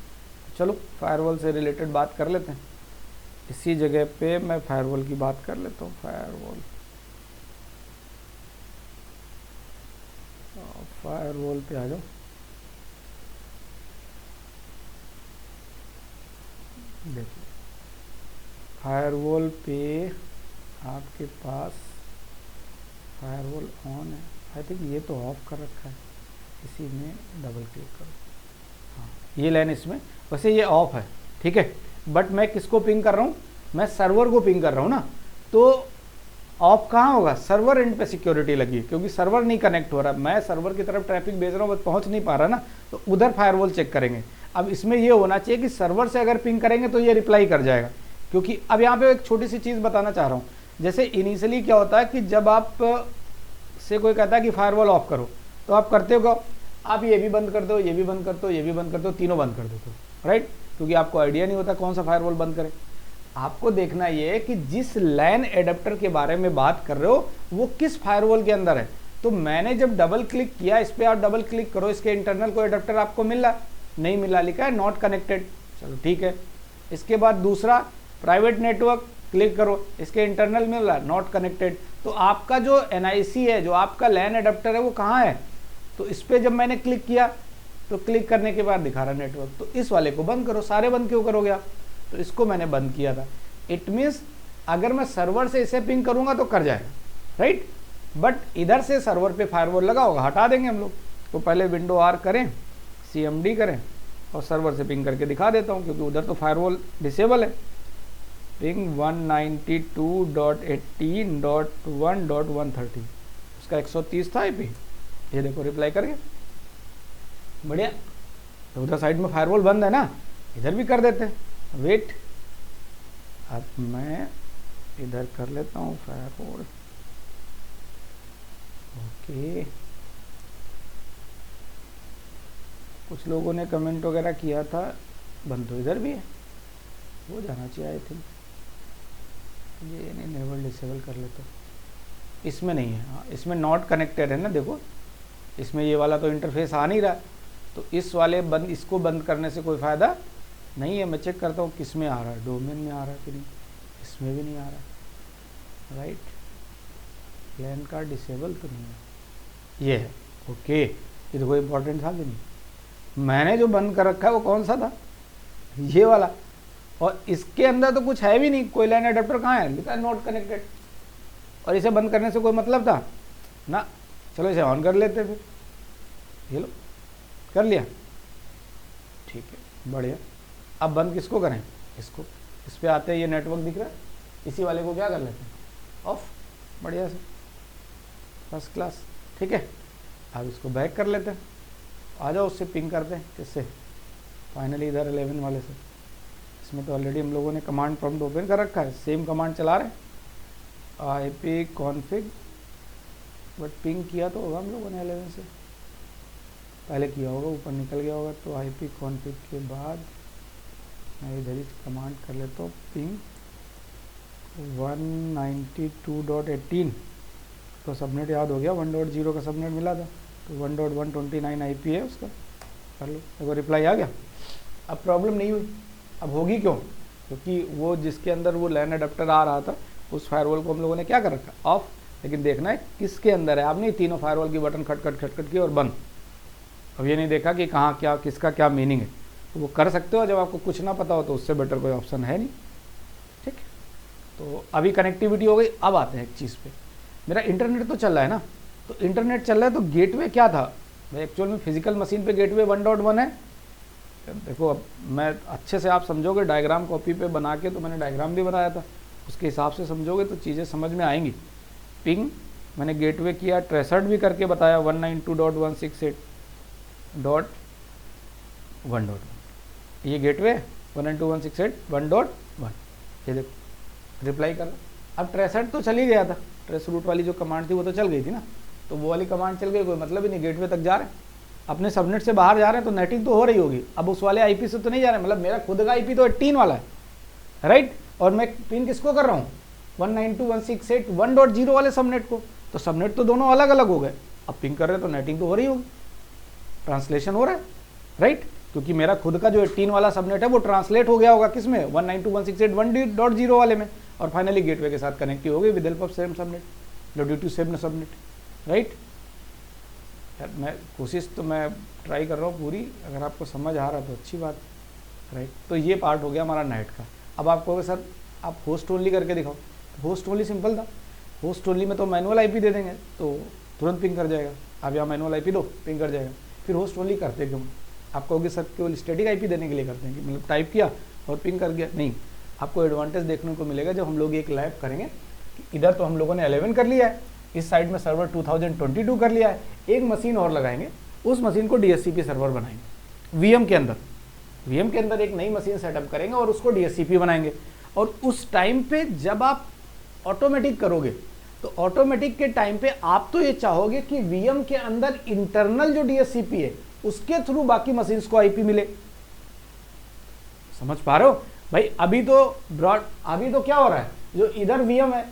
चलो फायरवॉल से रिलेटेड बात कर लेते हैं, इसी जगह पे मैं फायरवॉल की बात कर लेता हूँ। फायरवॉल पे आ जाओ, देखिए फायरवॉल पे आपके पास फायरवॉल ऑन है, आई थिंक ये तो ऑफ कर रखा है, इसी में डबल क्लिक करो, हाँ ये लाइन इसमें, वैसे ये ऑफ है, ठीक है, बट मैं किसको पिंग कर रहा हूँ? मैं सर्वर को पिंग कर रहा हूँ ना, तो ऑफ कहाँ होगा? सर्वर एंड पे सिक्योरिटी लगी, क्योंकि सर्वर नहीं कनेक्ट हो रहा, मैं सर्वर की तरफ ट्रैफिक भेज रहा हूँ बस पहुँच नहीं पा रहा ना, तो उधर फायरवॉल चेक करेंगे। अब इसमें ये होना चाहिए कि सर्वर से अगर पिंग करेंगे तो ये रिप्लाई कर जाएगा, क्योंकि अब यहाँ पे एक छोटी सी चीज़ बताना चाह रहा हूँ। जैसे इनिशियली क्या होता है कि जब आप से कोई कहता है कि फायरवॉल ऑफ करो, तो आप करते हो, आप ये भी बंद कर दो, ये भी बंद कर दो, ये भी बंद कर दो, तीनों बंद कर देते हो, राइट, क्योंकि आपको आइडिया नहीं होता कौन सा फायरवॉल बंद करें। आपको देखना ये है कि जिस लैन एडेप्टर के बारे में बात कर रहे हो वो किस फायरवॉल के अंदर है। तो मैंने जब डबल क्लिक किया इस पर, आप डबल क्लिक करो, इसके इंटरनल कोई एडेप्टर आपको मिल रहा? नहीं मिला, लिखा है नॉट कनेक्टेड, चलो ठीक है। इसके बाद दूसरा प्राइवेट नेटवर्क, क्लिक करो, इसके इंटरनल मिल रहा नॉट कनेक्टेड। तो आपका जो NIC है, जो आपका लैन एडेप्टर है वो कहाँ है? तो इस पर जब मैंने क्लिक किया तो क्लिक करने के बाद दिखा रहा नेटवर्क, तो इस वाले को बंद करो। सारे बंद क्यों करोगे आप? तो इसको मैंने बंद किया था। इट मीन्स अगर मैं सर्वर से इसे पिंग करूंगा तो कर जाएगा, राइट, बट इधर से सर्वर पे फायरवॉल लगा होगा, हटा देंगे हम लोग। तो पहले विंडो R करें, CMD करें और सर्वर से पिंग करके दिखा देता हूँ, क्योंकि उधर तो फायरवॉल डिसेबल है। पिंग 192.18.1.130, उसका 130 था IP, ये देखो रिप्लाई करके, बढ़िया। तो उधर साइड में फायरवॉल बंद है ना, इधर भी कर देते हैं। वेट, अब मैं इधर कर लेता हूँ फायरवॉल, ओके। कुछ लोगों ने कमेंट वगैरह किया था, बंद तो इधर भी है, हो जाना चाहिए आई थिंक। ये नहीं, इनेबल डिसेबल कर लेता हूँ, इसमें नहीं है, हाँ इसमें नॉट कनेक्टेड है ना, देखो इसमें ये वाला तो इंटरफेस आ नहीं रहा, तो इस वाले बंद, इसको बंद करने से कोई फ़ायदा नहीं है। मैं चेक करता हूँ किस में आ रहा है, डोमेन में आ रहा है कि नहीं, इसमें भी नहीं आ रहा, राइट, लैन का डिसेबल तो नहीं है, ये है, ओके। ये तो कोई इंपॉर्टेंट था कि नहीं? मैंने जो बंद कर रखा है वो कौन सा था? ये वाला, और इसके अंदर तो कुछ है भी नहीं, कोई लाइन अडेप्टर कहाँ है, लिखा है नॉट कनेक्टेड, और इसे बंद करने से कोई मतलब था ना। चलो इसे ऑन कर लेते फिर, ये लो कर लिया, ठीक है, बढ़िया। अब बंद किसको करें? इसको, इस पर आते हैं, ये नेटवर्क दिख रहा है, इसी वाले को क्या कर लेते हैं, ऑफ, बढ़िया से, फर्स्ट क्लास, ठीक है। अब इसको बैक कर लेते हैं, आ जाओ उससे पिंग करते हैं, किससे? फाइनली इधर 11 वाले से, इस इसमें तो ऑलरेडी हम लोगों ने कमांड प्रॉम्प्ट ओपन कर रखा है, सेम कमांड चला रहे हैं IP config, बट पिंग किया तो होगा हम लोगों ने 11 से पहले किया होगा, ऊपर निकल गया होगा। तो IP config के बाद मैं इधर ही कमांड कर लेता हूँ पिंग 192.18, तो सबनेट याद हो गया, 1.0 का सबनेट मिला था, तो 1.129 IP है उसका, कर लो। देखो रिप्लाई आ गया। अब प्रॉब्लम नहीं हुई, अब होगी क्यों? क्योंकि वो जिसके अंदर वो लैन अडेप्टर आ रहा था उस फायरवॉल को हम लोगों ने क्या कर रखा, ऑफ। लेकिन देखना है किसके अंदर है, आपने तीनों फायरवॉल की बटन खटखट की और बंद। अब ये नहीं देखा कि कहाँ क्या किसका क्या मीनिंग है, तो वो कर सकते हो। जब आपको कुछ ना पता हो तो उससे बेटर कोई ऑप्शन है नहीं, ठीक। तो अभी कनेक्टिविटी हो गई। अब आते हैं एक चीज़ पे, मेरा इंटरनेट तो चल रहा है ना, तो इंटरनेट चल रहा है तो गेटवे क्या था भाई? एक्चुअल में फिजिकल मशीन पे गेटवे 1.1 है। देखो अब मैं अच्छे से आप समझोगे, डायग्राम कॉपी पे बना के, तो मैंने डायग्राम भी बनाया था, उसके हिसाब से समझोगे तो चीज़ें समझ में आएंगी। पिंग मैंने गेटवे किया, ट्रेसर्ड भी करके बताया 192.168.1.1, ये गेटवे 192.168.1.1, ये देखो रिप्लाई कर। अब ट्रेसर्ड तो चल ही गया था, ट्रेस रूट वाली जो कमांड थी वो तो चल गई थी ना, तो वो वाली कमांड चल गई, कोई मतलब ही नहीं। गेटवे तक जा रहे हैं, अपने सबनेट से बाहर जा रहे हैं तो नेटिंग तो हो रही होगी। अब उस वाले IP से तो नहीं जा रहे, मतलब मेरा खुद का IP तो 18 वाला है, राइट। और मैं पिन किसको कर रहा हूँ, 192.168.1.0 वाले सबनेट को, तो सबनेट तो दोनों अलग अलग हो गए। अब पिंग कर रहे हैं तो नेटिंग तो हो रही होगी, ट्रांसलेशन हो रहा है, राइट। क्योंकि मेरा खुद का जो 18 वाला सबनेट है वो ट्रांसलेट हो गया होगा किसमें, 192.168.1.0 वाले में, और फाइनली गेटवे के साथ कनेक्ट हो गई with help of same subnet, due to same subnet, right. मैं कोशिश तो मैं ट्राई कर रहा हूँ पूरी, अगर आपको समझ आ रहा तो अच्छी बात, राइट। तो ये पार्ट हो गया हमारा नेट का। अब आप कहोगे सर आप होस्ट ओनली करके दिखाओ, होस्ट ओनली सिंपल था, होस्ट ओनली में तो मैनुअल IP दे देंगे तो तुरंत पिंग कर जाएगा। आप यहाँ मैनुअल IP दो, पिंग कर जाएगा। फिर होस्ट ओनली करते क्यों? आप कहोगे सर केवल स्टैटिक IP देने के लिए करते हैं, कि मतलब टाइप किया और पिंग कर गया। नहीं, आपको एडवांटेज देखने को मिलेगा जब हम लोग एक लैब करेंगे कि इधर तो हम लोगों ने 11 कर लिया है, इस साइड में सर्वर 2022 कर लिया है, एक मशीन और लगाएंगे, उस मशीन को DHCP सर्वर बनाएंगे VM के अंदर। VM के अंदर एक नई मशीन सेटअप करेंगे और उसको DHCP बनाएंगे। और उस टाइम पे जब आप ऑटोमेटिक करोगे तो ऑटोमेटिक के टाइम पे आप तो ये चाहोगे कि VM के अंदर इंटरनल जो DHCP है उसके थ्रू बाकी मशीन्स को IP मिले। समझ पा रहे हो भाई? अभी तो क्या हो रहा है, जो इधर VM है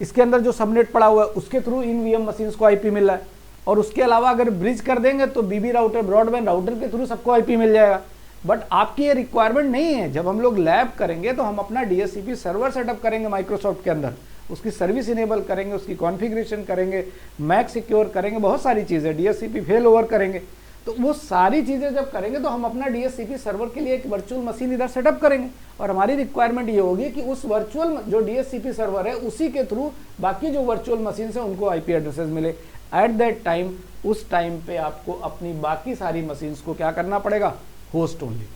इसके अंदर जो सबनेट पड़ा हुआ है उसके थ्रू इन VM मशीन्स को IP मिल रहा है, और उसके अलावा अगर ब्रिज कर देंगे तो BB राउटर, ब्रॉडबैंड राउटर के थ्रू सबको IP मिल जाएगा। बट आपकी ये रिक्वायरमेंट नहीं है। जब हम लोग लैब करेंगे तो हम अपना DHCP सर्वर सेटअप करेंगे माइक्रोसॉफ्ट के अंदर, उसकी सर्विस इनेबल करेंगे, उसकी कॉन्फ़िगरेशन करेंगे, मैक सिक्योर करेंगे, बहुत सारी चीज़ें, DHCP फेल ओवर करेंगे। तो वो सारी चीज़ें जब करेंगे तो हम अपना DHCP सर्वर के लिए एक वर्चुअल मशीन इधर सेटअप करेंगे, और हमारी रिक्वायरमेंट ये होगी कि उस वर्चुअल जो DHCP सर्वर है उसी के थ्रू बाकी जो वर्चुअल मशीन है उनको IP एड्रेसेस मिले। एट दैट टाइम, उस टाइम पे आपको अपनी बाकी सारी मशीन्स को क्या करना पड़ेगा, host only,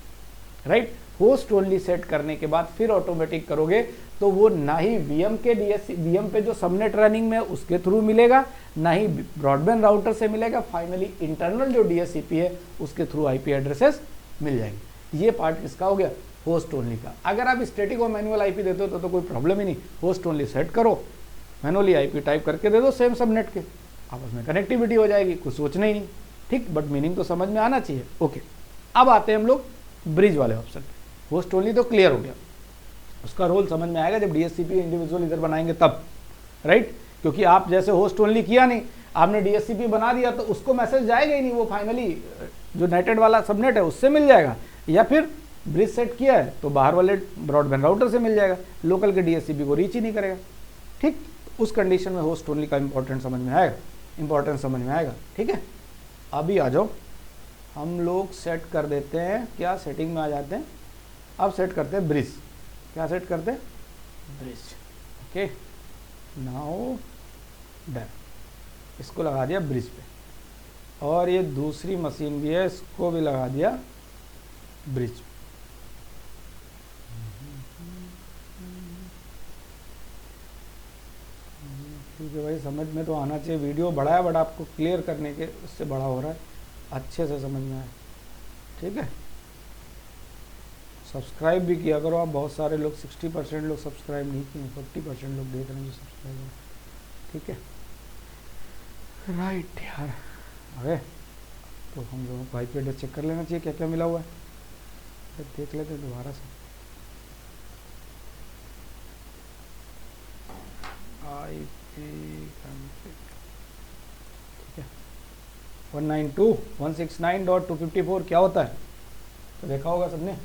right. Host only set करने के बाद फिर ऑटोमेटिक करोगे तो वो ना ही VM पे जो सबनेट रनिंग में उसके थ्रू मिलेगा, ना ही ब्रॉडबैंड राउटर से मिलेगा, फाइनली इंटरनल जो DHCP है उसके थ्रू IP एड्रेसेस मिल जाएंगे। ये पार्ट किसका हो गया, होस्ट ओनली का। अगर आप स्टैटिक और मैनुअल IP देते हो तो कोई प्रॉब्लम ही नहीं, होस्ट ओनली सेट करो, मैनुअली IP टाइप करके दे दो सेम सबनेट के, आपस में कनेक्टिविटी हो जाएगी, कुछ सोचना ही नहीं, ठीक। बट मीनिंग तो समझ में आना चाहिए, ओके। अब आते हैं हम लोग ब्रिज वाले ऑप्शन पे। होस्ट ओनली तो क्लियर हो गया, उसका रोल समझ में आएगा जब DHCP इंडिविजुअल इधर बनाएंगे तब, राइट। क्योंकि आप जैसे होस्ट ओनली किया नहीं, आपने DHCP बना दिया तो उसको मैसेज जाएगा ही नहीं, वो फाइनली जो नेटेड वाला सबनेट है उससे मिल जाएगा, या फिर ब्रिज सेट किया है तो बाहर वाले ब्रॉडबैंड राउटर से मिल जाएगा, लोकल के DHCP को रीच ही नहीं करेगा, ठीक। उस कंडीशन में होस्ट ओनली का इंपॉर्टेंस समझ में आएगा, ठीक है। अभी आ जाओ, हम लोग सेट कर देते हैं, क्या सेटिंग में आ जाते हैं, अब सेट करते हैं ब्रिज। क्या सेट करते हैं, ब्रिज, ओके। नाउ डन, इसको लगा दिया ब्रिज पे, और ये दूसरी मशीन भी है, इसको भी लगा दिया ब्रिज। ठीक है भाई, समझ में तो आना चाहिए। वीडियो बड़ा है बट आपको क्लियर करने के उससे बड़ा हो रहा है, अच्छे से समझ में आए, ठीक है। सब्सक्राइब भी किया करो आप, बहुत सारे लोग 60% लोग सब्सक्राइब नहीं किए, 40% लोग देख रहे हैं जो सब्सक्राइब है। ठीक है, राइट यार। अरे तो हम लोगों को IP एड्रेस चेक कर लेना चाहिए क्या क्या मिला हुआ है, फिर देख लेते हैं दोबारा से। IP config, ठीक है, 192.169.254 क्या होता है तो देखा होगा सबने।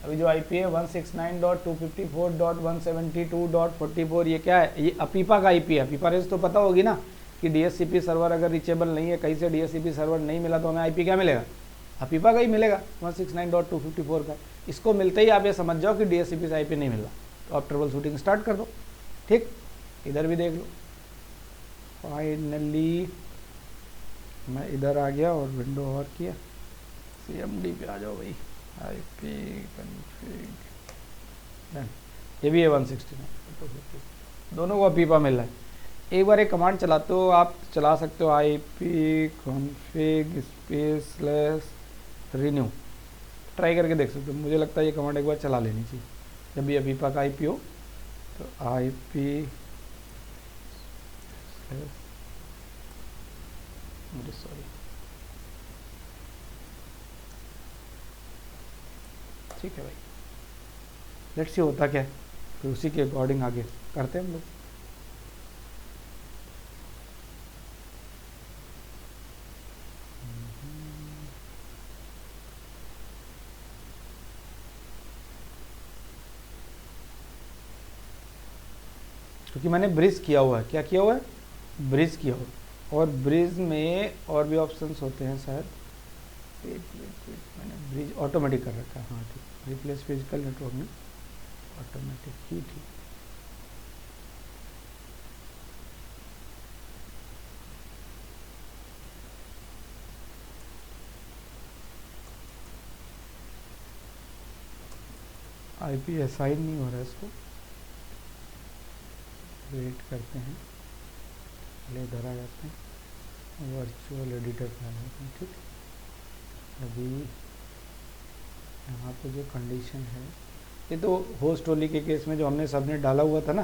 अभी जो IP है 169.254.172.44, ये क्या है, ये अपीपा का IP है। अपीपा रेंज तो पता होगी ना कि DHCP सर्वर अगर रीचेबल नहीं है, कहीं से DHCP सर्वर नहीं मिला तो हमें IP क्या मिलेगा, अपीपा का ही मिलेगा 169.254 का। इसको मिलते ही आप ये समझ जाओ कि DHCP से IP नहीं मिल रहा, तो आप ट्रबल शूटिंग स्टार्ट कर दो। ठीक, इधर भी देख लो। फाइनली मैं इधर आ गया और विंडो और किया, CMD पे आ जाओ भाई, IP config डन। ये भी है 169, दोनों को अपीपा मिल रहा है। एक बार एक कमांड चलाते हो आप, चला सकते हो IP config /renew, ट्राई करके देख सकते हो। मुझे लगता है ये कमांड एक बार चला लेनी चाहिए जब भी अपीपा का IP हो। तो IP सॉरी, ठीक है भाई, लेट्स सी होता क्या है, फिर उसी के अकॉर्डिंग आगे करते हैं हम लोग। क्योंकि मैंने ब्रिज किया हुआ है, क्या किया हुआ है, ब्रिज किया हुआ है, और ब्रिज में और भी ऑप्शंस होते हैं शायद। मैंने ब्रिज ऑटोमेटिक कर रखा है, हाँ ठीक, रिप्लेस फिजिकल नेटवर्क में ऑटोमेटिक ही ठीक। IP असाइन नहीं हो रहा है इसको, वेट करते हैं, पहले इधर आ जाते हैं, वर्चुअल एडिटर पे आ जाते हैं। ठीक, अभी यहाँ पे जो कंडीशन है, ये तो होस्ट ओनली के केस में जो हमने सबनेट डाला हुआ था ना,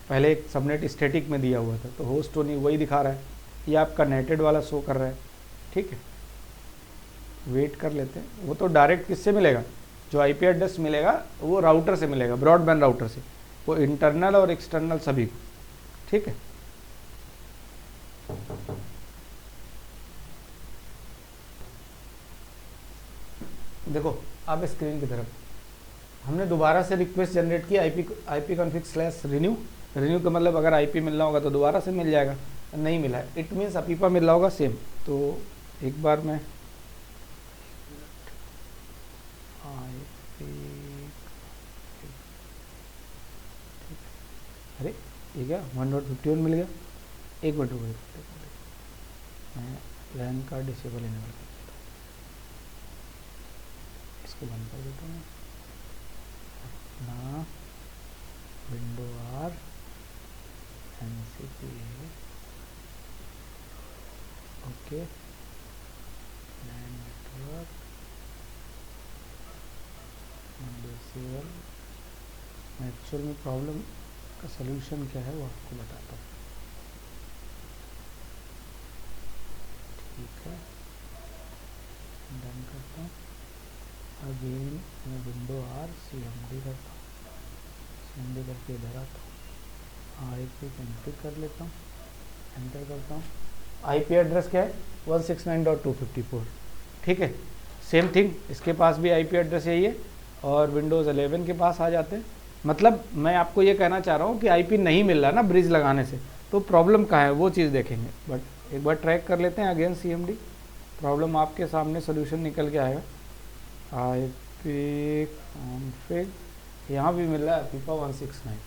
पहले एक सबनेट स्टैटिक में दिया हुआ था, तो होस्ट ओनली वही दिखा रहा है, ये आपका नेटेड वाला शो कर रहा है। ठीक है, वेट कर लेते हैं। वो तो डायरेक्ट किससे मिलेगा, जो IP एड्रेस मिलेगा वो राउटर से मिलेगा, ब्रॉडबैंड राउटर से, वो इंटरनल और एक्सटर्नल सभी को। ठीक है, देखो आप स्क्रीन की तरफ, हमने दोबारा से रिक्वेस्ट जनरेट की IP config /renew। रिन्यू का मतलब अगर IP मिलना होगा तो दोबारा से मिल जाएगा, नहीं मिला है इट मीन्स अपीपा मिल रहा होगा सेम। तो एक बार मैं अरे ये क्या 1.51 मिल गया, एक मिनट रुको, मैं लैन का डिसेबल इनेबल कर देता हूँ, इसको बंद कर देता हूँ ना, window R NCP okay, LAN network disable. मैं एक्चुअल में प्रॉब्लम का सलूशन क्या है वो आपको बताता हूँ। ठीक है, डन करता हूँ। अगेन मैं विंडो R CMD करता हूँ, CMD करके इधर आता हूँ, IP कॉन्फ़िगर कर लेता हूँ, एंटर करता हूँ। IP एड्रेस क्या है 169.254। ठीक है, सेम थिंग इसके पास भी IP एड्रेस यही है, और विंडोज़ 11 के पास आ जाते हैं। मतलब मैं आपको ये कहना चाह रहा हूँ कि IP नहीं मिल रहा ना ब्रिज लगाने से, तो प्रॉब्लम कहाँ है वो चीज़ देखेंगे। बट एक बार ट्रैक कर लेते हैं अगेन CMD, प्रॉब्लम आपके सामने सोल्यूशन निकल के आएगा। IP config यहाँ भी मिल रहा है अपीपा 169,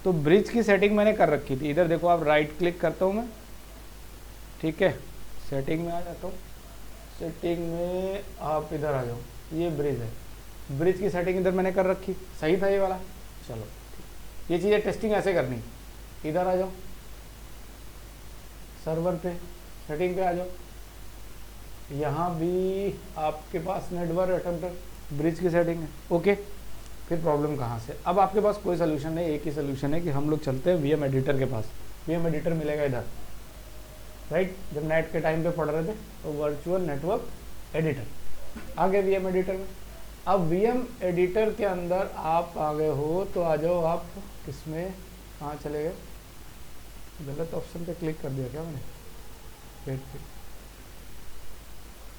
तो ब्रिज की सेटिंग मैंने कर रखी थी। इधर देखो आप, राइट क्लिक करता हूँ मैं, ठीक है, सेटिंग में आ जाता हूँ, सेटिंग में आप इधर आ जाओ, ये ब्रिज है, ब्रिज की सेटिंग इधर मैंने कर रखी, सही था ये वाला। चलो ठीक, ये चीज़ें टेस्टिंग ऐसे करनी, इधर आ जाओ, सर्वर पे सेटिंग पे आ जाओ, यहाँ भी आपके पास नेटवर्क अटेम्प्टर ब्रिज की सेटिंग है। ओके, फिर प्रॉब्लम कहाँ से? अब आपके पास कोई सोल्यूशन नहीं, एक ही सोल्यूशन है कि हम लोग चलते हैं वीएम एडिटर के पास। वीएम एडिटर मिलेगा इधर, राइट? जब नेट के टाइम पे पढ़ रहे थे तो वर्चुअल नेटवर्क एडिटर आ गए वीएम एडिटर में। अब वीएम एडिटर के अंदर आप आ गए हो तो आ जाओ आप किसमें, कहाँ चले गए? गलत ऑप्शन पे क्लिक कर दिया क्या मैंने?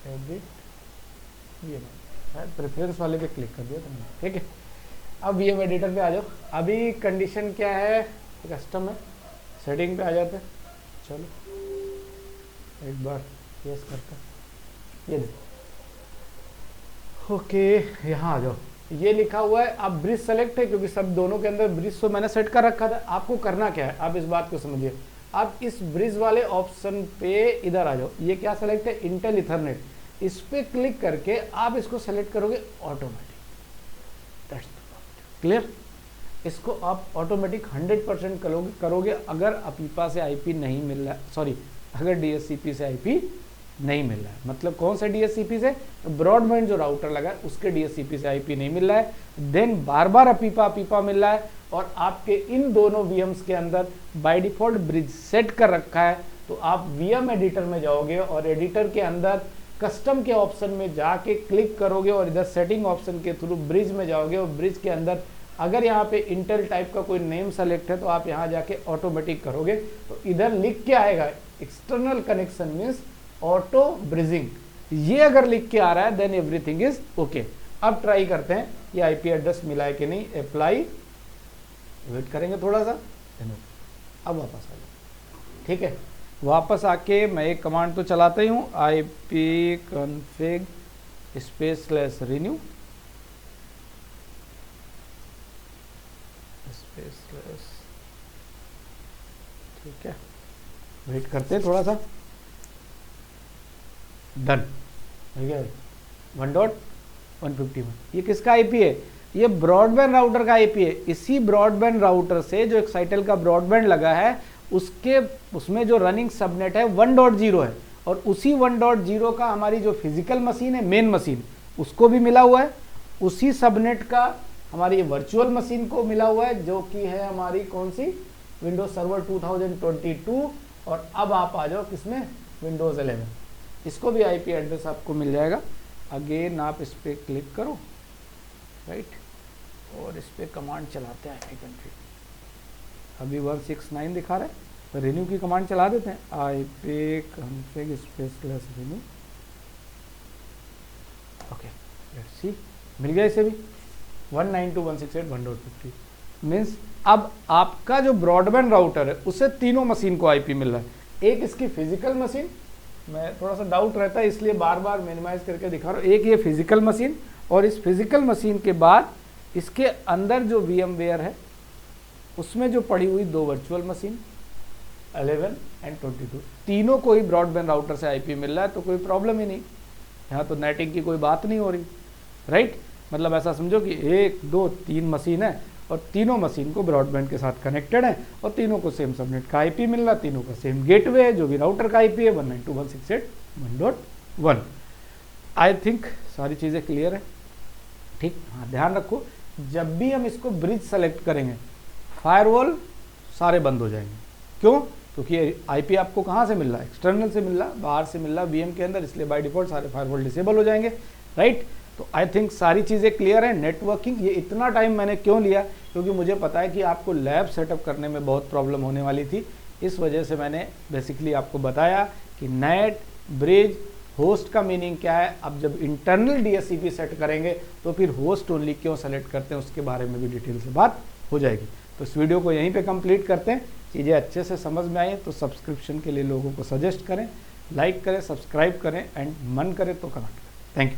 एडिट वीएम, प्रेफरेंस वाले पे क्लिक कर दिया था मैंने, ठीक है। अब वीएम एडिटर पे आ जाओ। अभी कंडीशन क्या है? कस्टम है, सेटिंग पे आ जाते हैं। चलो एक बार यस करता, ये देखो, ओके यहाँ आ जाओ। ये लिखा हुआ है, आप ब्रिज सेलेक्ट है क्योंकि सब दोनों के अंदर ब्रिज तो मैंने सेट कर रखा था। आपको करना क्या है, आप इस बात को समझिए। आप इस ब्रिज वाले ऑप्शन पे इधर आ जाओ। ये क्या सेलेक्ट है? Intel Ethernet. इस पे क्लिक करके आप इसको सेलेक्ट करोगे ऑटोमेटिक। That's clear? इसको आप ऑटोमेटिक 100% करोगे अगर अपीपा से आईपी नहीं मिल रहा है, सॉरी अगर डीएचसीपी से आईपी नहीं मिल रहा है। मतलब कौन से डीएचसीपी से? ब्रॉडबैंड जो राउटर लगा है उसके डीएचसीपी से आईपी नहीं मिल रहा है, देन बार बार अपीपा मिल रहा है और आपके इन दोनों वीएम्स के अंदर बाय डिफॉल्ट ब्रिज सेट कर रखा है। तो आप वीएम एडिटर में जाओगे और एडिटर के अंदर कस्टम के ऑप्शन में जाके क्लिक करोगे और इधर सेटिंग ऑप्शन के थ्रू ब्रिज में जाओगे और ब्रिज के अंदर अगर यहाँ पे इंटेल टाइप का कोई नेम सेलेक्ट है तो आप यहाँ जाके ऑटोमेटिक करोगे। तो इधर लिख के आएगा external connection means auto bridging. ये अगर लिख के आ रहा है देन एवरीथिंग इज ओके। अब ट्राई करते हैं ये आईपी एड्रेस मिला है कि नहीं। अप्लाई, वेट करेंगे थोड़ा सा, अब वापस आ जाए, ठीक है। वापस आके मैं एक कमांड तो चलाता ही हूँ, ipconfig /renew ठीक है। वेट करते हैं थोड़ा सा, डन हो गया। 1.151 ये किसका आईपी है? ये ब्रॉडबैंड राउटर का आईपी है। इसी ब्रॉडबैंड राउटर से जो एक्साइटेल का ब्रॉडबैंड लगा है उसमें जो रनिंग सबनेट है 1.0 है और उसी 1.0 का हमारी जो फिजिकल मशीन है, मेन मशीन, उसको भी मिला हुआ है। उसी सबनेट का हमारी वर्चुअल मशीन को मिला हुआ है जो कि है हमारी कौन सी? Windows server 2022। और अब आप आ जाओ किसमें? विंडोज 11। इसको भी आईपी एड्रेस आपको मिल जाएगा। अगेन आप इस पर क्लिक करो, राइट, और इस पर कमांड चलाते हैं ipconfig। अभी 169 दिखा रहा है तो रिन्यू की कमांड चला देते हैं, ipconfig /renew। Okay let's see, मिल गया इसे भी 192.168.1.50 मीन्स अब आपका जो ब्रॉडबैंड राउटर है उसे तीनों मशीन को आईपी मिल रहा है। एक इसकी फिजिकल मशीन, मैं थोड़ा सा डाउट रहता है इसलिए बार बार मिनिमाइज करके दिखा रहा हूँ। एक ये फिजिकल मशीन और इस फिजिकल मशीन के बाद इसके अंदर जो VMware है उसमें जो पड़ी हुई दो वर्चुअल मशीन 11 और 22, तीनों को ही ब्रॉडबैंड राउटर से आईपी मिल रहा है। तो कोई प्रॉब्लम ही नहीं, यहाँ तो नेटिंग की कोई बात नहीं हो रही, राइट। मतलब ऐसा समझो कि 1 2 3 मशीन है और तीनों मशीन को ब्रॉडबैंड के साथ कनेक्टेड है और तीनों को सेम सबनेट का आईपी मिल रहा है, तीनों का सेम गेटवे है जो भी राउटर का आईपी है 192.168.1.1। आई थिंक सारी चीज़ें क्लियर है, ठीक। हाँ ध्यान रखो, जब भी हम इसको ब्रिज सेलेक्ट करेंगे फायरवॉल सारे बंद हो जाएंगे। क्यों? क्योंकि आईपी आपको कहाँ से मिल रहा है? एक्सटर्नल से मिल रहा है, बाहर से मिल रहा है वीएम के अंदर, इसलिए बाय डिफॉल्ट सारे फायरवॉल डिसेबल हो जाएंगे, राइट। तो आई थिंक सारी चीज़ें क्लियर है। नेटवर्किंग, ये इतना टाइम मैंने क्यों लिया? क्योंकि मुझे पता है कि आपको लैब सेटअप करने में बहुत प्रॉब्लम होने वाली थी। इस वजह से मैंने बेसिकली आपको बताया कि नेट, ब्रिज, होस्ट का मीनिंग क्या है। अब जब इंटरनल डीएचसीपी सेट करेंगे तो फिर होस्ट ओनली क्यों सेलेक्ट करते हैं उसके बारे में भी डिटेल से बात हो जाएगी। तो इस वीडियो को यहीं पे कंप्लीट करते हैं। चीज़ें अच्छे से समझ में आई तो सब्सक्रिप्शन के लिए लोगों को सजेस्ट करें, लाइक करें, सब्सक्राइब करें एंड मन करे तो कमेंट करें। Thank you.